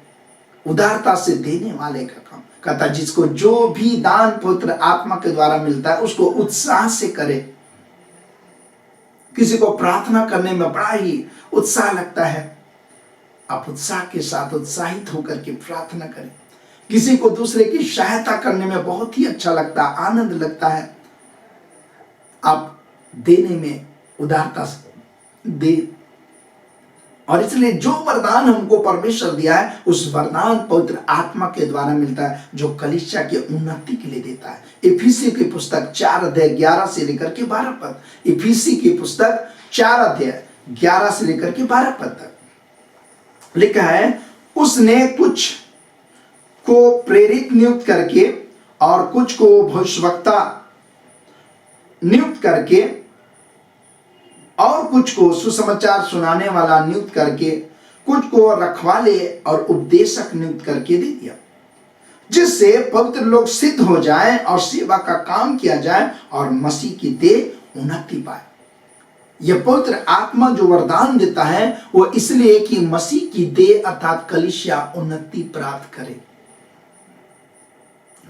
[SPEAKER 3] उदारता से देने वाले का काम कहता है। जिसको जो भी दान पवित्र आत्मा के द्वारा मिलता है उसको उत्साह से करे। किसी को प्रार्थना करने में बड़ा ही उत्साह लगता है, आप उत्साह के साथ उत्साहित होकर के प्रार्थना करें। किसी को दूसरे की सहायता करने में बहुत ही अच्छा लगता है, आनंद लगता है, आप देने में उदारता से दे। और इसलिए जो वरदान हमको परमेश्वर दिया है उस वरदान पवित्र आत्मा के द्वारा मिलता है, जो कलीसिया के उन्नति के लिए देता है। इफिसी की पुस्तक 4 अध्याय 11 से लेकर के 12 पद, इफिसी की पुस्तक 4 अध्याय 11 से लेकर के 12 पद तक लिखा है, उसने कुछ को प्रेरित नियुक्त करके और कुछ को भविष्यवक्ता नियुक्त करके और कुछ को सुसमाचार सुनाने वाला नियुक्त करके, कुछ को रखवाले और उपदेशक नियुक्त करके दे दिया, जिससे पवित्र लोग सिद्ध हो जाएं और सेवा का काम किया जाए और मसीह की देह उन्नति पाए। यह पवित्र आत्मा जो वरदान देता है वो इसलिए कि मसीह की देह अर्थात कलीसिया उन्नति प्राप्त करे,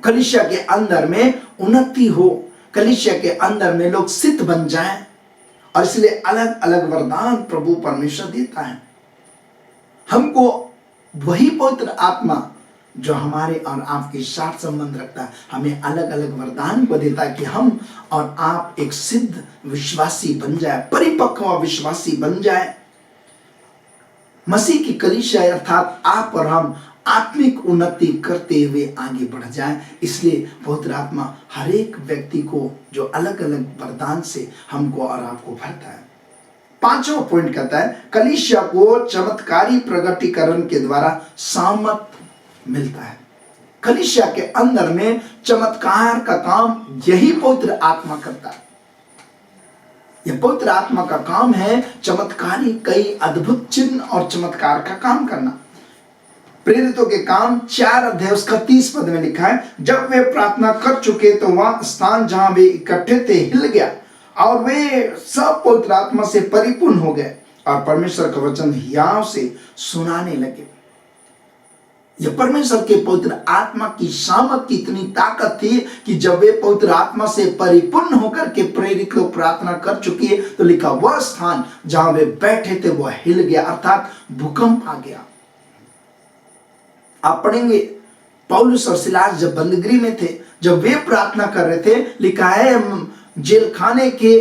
[SPEAKER 3] कलीसिया के अंदर में उन्नति हो, कलीसिया के अंदर में लोग सिद्ध बन जाएं। और इसलिए अलग अलग वरदान प्रभु परमेश्वर देता है। हमको वही पवित्र आत्मा जो हमारे और आपके साथ संबंध रखता है, हमें अलग अलग वरदान को देता है कि हम और आप एक सिद्ध विश्वासी बन जाए, परिपक्व विश्वासी बन जाए। मसीह की कलीसिया अर्थात आप और हम आत्मिक उन्नति करते हुए आगे बढ़ जाए। इसलिए पवित्र आत्मा हर एक व्यक्ति को जो अलग अलग वरदान से हमको और आपको भरता है। 5वां पॉइंट कहता है, कलीसिया को चमत्कारी प्रगटीकरण के द्वारा सामर्थ मिलता है। कलीसिया के अंदर में चमत्कार का काम यही पवित्र आत्मा करता है। यह पवित्र आत्मा का काम है चमत्कारी कई अद्भुत चिन्ह और चमत्कार का काम करना। प्रेरितों के काम 4 अध्याय उसका 30 पद में लिखा है, जब वे प्रार्थना कर चुके तो वह स्थान जहां वे इकट्ठे थे हिल गया और वे सब पवित्र आत्मा से परिपूर्ण हो गए और परमेश्वर का वचन हियाव से सुनाने लगे। यह परमेश्वर के पवित्र आत्मा की सामर्थ की इतनी ताकत थी कि जब वे पवित्र आत्मा से परिपूर्ण होकर के प्रेरित लोग प्रार्थना कर चुके तो लिखा वह स्थान जहां वे बैठे थे वह हिल गया अर्थात भूकंप आ गया। आप पढ़ेंगे पौलुस और सिलास जब बंदगी में थे, जब वे प्रार्थना कर रहे थे, लिखा है जेल खाने के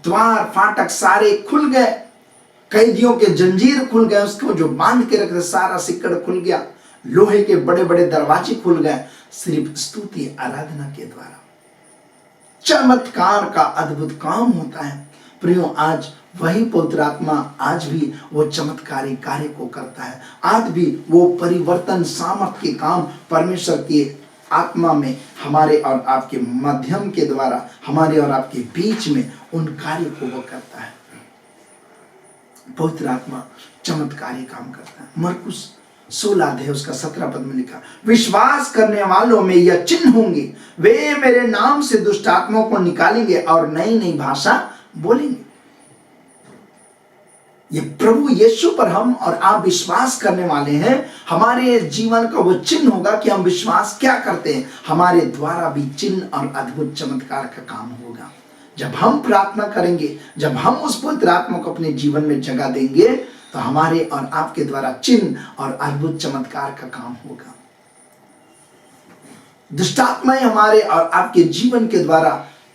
[SPEAKER 3] द्वार फाटक सारे खुल गए, कैदियों के जंजीर खुल गए, उसको जो बांध के रखते सारा सिक्कड़ खुल गया, लोहे के बड़े बड़े दरवाजे खुल गए, सिर्फ स्तुति आराधना के द्वारा। चमत्कार का अद्भुत काम होता है। प्रियो, आज वही पवित्र आत्मा आज भी वो चमत्कारी कार्य को करता है। आज भी वो परिवर्तन सामर्थ के काम परमेश्वर के आत्मा में हमारे और आपके माध्यम के द्वारा हमारे और आपके बीच में उन कार्य को वो करता है। पवित्र आत्मा चमत्कारी काम करता है। मरकुस 16 अध्याय उसका 17 पद में लिखा, विश्वास करने वालों में यह चिन्ह होंगे, वे मेरे नाम से दुष्ट आत्माओं को निकालेंगे और नई नई भाषा बोलेंगे। ये प्रभु यीशु पर हम और आप विश्वास करने वाले हैं, हमारे जीवन का वो चिन्ह होगा कि हम विश्वास क्या करते हैं, हमारे द्वारा भी चिन्ह और अद्भुत चमत्कार का काम होगा। जब हम प्रार्थना करेंगे, जब हम उस पवित्र आत्मा को अपने जीवन में जगह देंगे तो हमारे और आपके द्वारा चिन्ह और अद्भुत चमत्कार का काम होगा। दुष्टात्माएं हमारे और आपके जीवन के द्वारा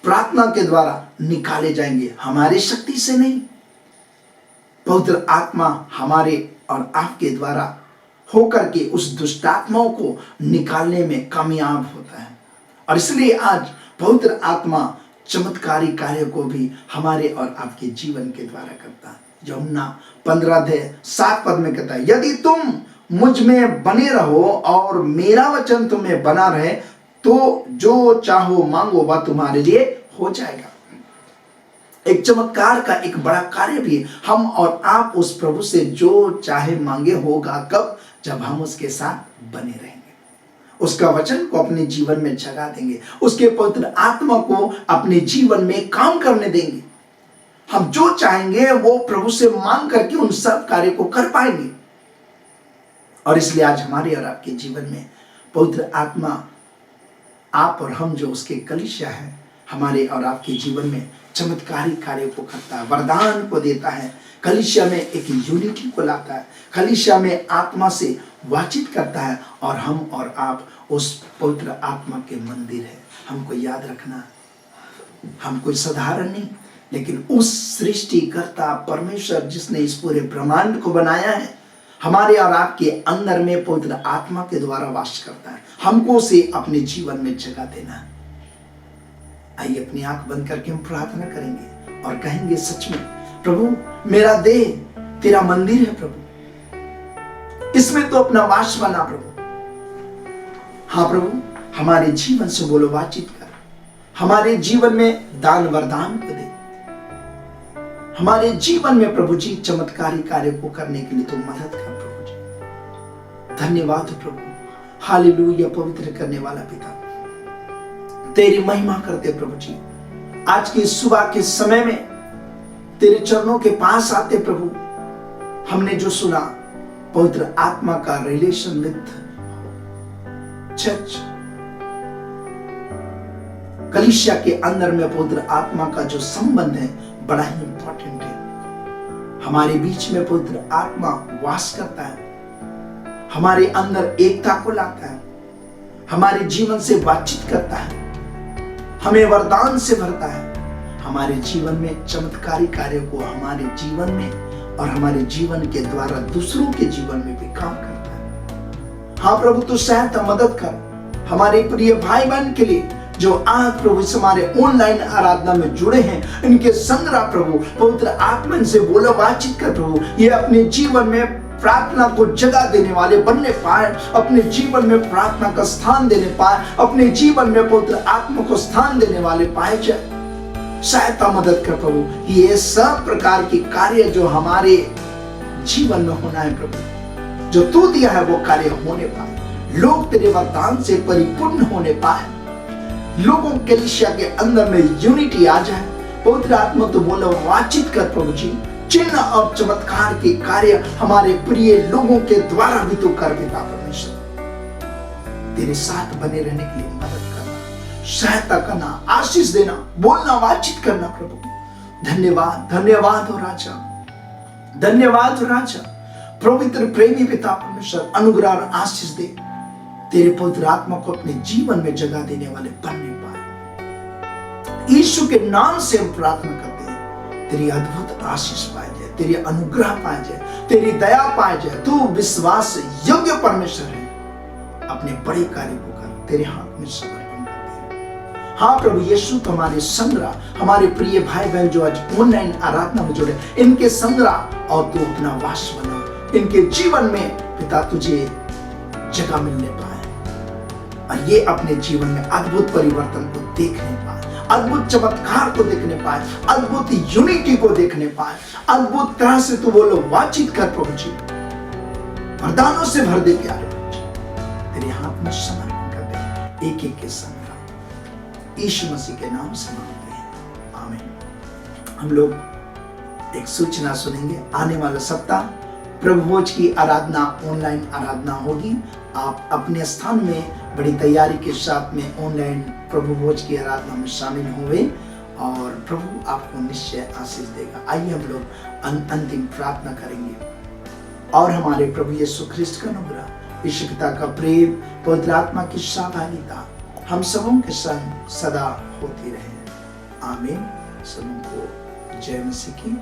[SPEAKER 3] प्रार्थना के द्वारा निकाले जाएंगे, हमारी शक्ति से नहीं। पवित्र आत्मा हमारे और आपके द्वारा होकर के उस दुष्टात्माओं को निकालने में कामयाब होता है। और इसलिए आज पवित्र आत्मा चमत्कारी कार्य को भी हमारे और आपके जीवन के द्वारा करता है। यूहन्ना 15:7 में कहता है, यदि तुम मुझ में बने रहो और मेरा वचन तुम्हें बना रहे तो जो चाहो मांगो वह तुम्हारे लिए हो जाएगा। एक चमत्कार का एक बड़ा कार्य भी हम और आप उस प्रभु से जो चाहे मांगे होगा। कब? जब हम उसके साथ बने रहेंगे। उसका वचन को अपने जीवन में जगा देंगे, उसके पवित्र आत्मा को अपने जीवन में काम करने देंगे। हम जो चाहेंगे वो प्रभु से मांग करके उन सब कार्य को कर पाएंगे। और इसलिए आज हमारे और आपके जीवन में पवित्र आत्मा, आप और हम जो उसके कलीसिया है, हमारे और आपके जीवन में चमत्कारी कार्य को करता है, वरदान को देता है, कलीसिया में एक यूनिटी को लाता है, कलीसिया में आत्मा से बातचीत करता है। और हम और आप उस पवित्र आत्मा के मंदिर है। हमको याद रखना, हम कोई साधारण नहीं, लेकिन उस सृष्टिकर्ता परमेश्वर जिसने इस पूरे ब्रह्मांड को बनाया है, हमारे और आपके अंदर में पवित्र आत्मा के द्वारा वास करता है। हमको उसे अपने जीवन में जगह देना है। आइए अपनी आंख बंद करके हम प्रार्थना करेंगे और कहेंगे, सच में प्रभु मेरा देह तेरा मंदिर है प्रभु, इसमें तो अपना वास बना प्रभु। हाँ प्रभु, हमारे जीवन से बोलो, बातचीत कर, हमारे जीवन में दान वरदान को दे, हमारे जीवन में प्रभु जी चमत्कारी कार्य को करने के लिए तो मदद कर प्रभु जी। धन्यवाद प्रभु, हालेलुया। पवित्र करने वाला पिता, तेरी महिमा करते प्रभु जी। आज की सुबह के समय में तेरे चरणों के पास आते प्रभु, हमने जो सुना पवित्र आत्मा का रिलेशन विद चर्च, कलीसिया के अंदर में पवित्र आत्मा का जो संबंध है बड़ा ही इंपॉर्टेंट है। हमारे बीच में पवित्र आत्मा वास करता है, हमारे अंदर एकता को लाता है, हमारे जीवन से बातचीत करता है, हमें वरदान से भरता है, हमारे जीवन में चमत्कारी कार्य को हमारे जीवन में और हमारे जीवन के द्वारा दूसरों के जीवन में भी काम करता है। हाँ प्रभु, तू सहायता मदद कर हमारे प्रिय भाई बहन के लिए जो आज प्रभु हमारे ऑनलाइन आराधना में जुड़े हैं, इनके संग्रह प्रभु पवित्र आत्मा से बोलो, बातचीत कर प्रभु। ये अपने जीवन में प्रार्थना को जगह देने वाले बनने पाए, अपने जीवन में प्रार्थना का स्थान देने पाए, अपने जीवन में पवित्र आत्मा को स्थान देने वाले पाए जाए। सहायता मदद कर प्रभु, ये सब प्रकार के कार्य जो हमारे जीवन में होना है प्रभु, जो तू दिया है वो कार्य होने पाए, लोग तेरे वरदान से परिपूर्ण होने पाए, लोगों के कलीसिया के अंदर में यूनिटी आ जाए। पवित्र आत्मा तो बोलो, बातचीत कर प्रभु जी। चिन्ह और चमत्कार के कार्य हमारे प्रिय लोगों के द्वारा भी तो कर पिता परमेश्वर। तेरे साथ बने रहने के लिए मदद करना, सहायता करना, आशीष देना, बोलना, बातचीत करना प्रभु। धन्यवाद, धन्यवाद हो राजा, धन्यवाद हो राजा। पवित्र प्रेमी पिता परमेश्वर, अनुग्रह और आशीष दे, तेरे पवित्र आत्मा को अपने जीवन में जगह देने वाले बनने पाए। यीशु के नाम से हम प्रार्थना करते हैं, तेरी अद्भुत आशीष पाए जाए, तेरी अनुग्रह पाए जाए, तेरी दया पाए जाए। तू विश्वास योग्य परमेश्वर है, अपने बड़े कार्य को कर, तेरे हाथ में समर्पण करते हैं। हाँ प्रभु यीशु, तुम्हारे संग्रह, हमारे प्रिय भाई बहन जो आज ऑनलाइन आराधना में जुड़े, इनके संग्रह और तू अपना वास बना, इनके जीवन में पिता तुझे जगह मिलने पाए और ये अपने जीवन में अद्भुत परिवर्तन को देखने पाए, अद्भुत चमत्कार को देखने पाए, अद्भुत यूनिटी को देखने पाए, अद्भुत तरह से तू बोलो, बातचीत कर प्रभु जी। वरदानों से भर दे प्यारे प्रभु जी, तेरे हाथ में समर्पण कर दे एक एक के संग, यीशु मसीह के नाम से मांगते हैं, आमीन। हम लोग एक सूचना सुनेंगे। आने वाला सप्ताह प्रभु भोज की आराधना, ऑनलाइन आराधना होगी। आप अपने स्थान में बड़ी तैयारी के साथ में ऑनलाइन प्रभु भोज की आराधना में शामिल हुए और प्रभु आपको निश्चय आशीष देगा। आइए हम लोग अंतिम प्रार्थना करेंगे और हमारे प्रभु यीशु ख्रिस्ट का अनुग्रह, यीशु पिता का प्रेम, पवित्र आत्मा की सहभागिता हम सबों के संग सदा होती रहे, आमीन। सबों को जय मसीह की।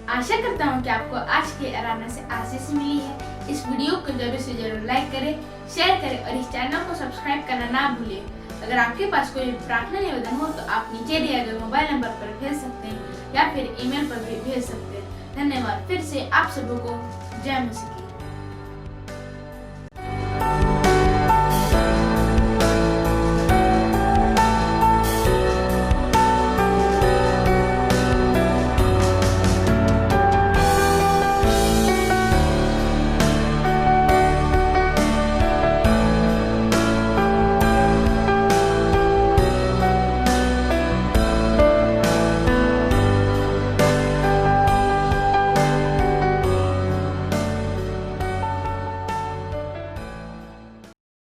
[SPEAKER 1] आशा करता हूँ कि आपको आज की आराधना से आशीष मिली है। इस वीडियो को जरूर से जरूर लाइक करें, शेयर करें और इस चैनल को सब्सक्राइब करना ना भूलें। अगर आपके पास कोई प्रार्थना निवेदन हो तो आप नीचे दिए गए मोबाइल नंबर पर भेज सकते हैं या फिर ईमेल पर भी भेज सकते हैं। धन्यवाद। फिर से आप सबों को जय मसीह।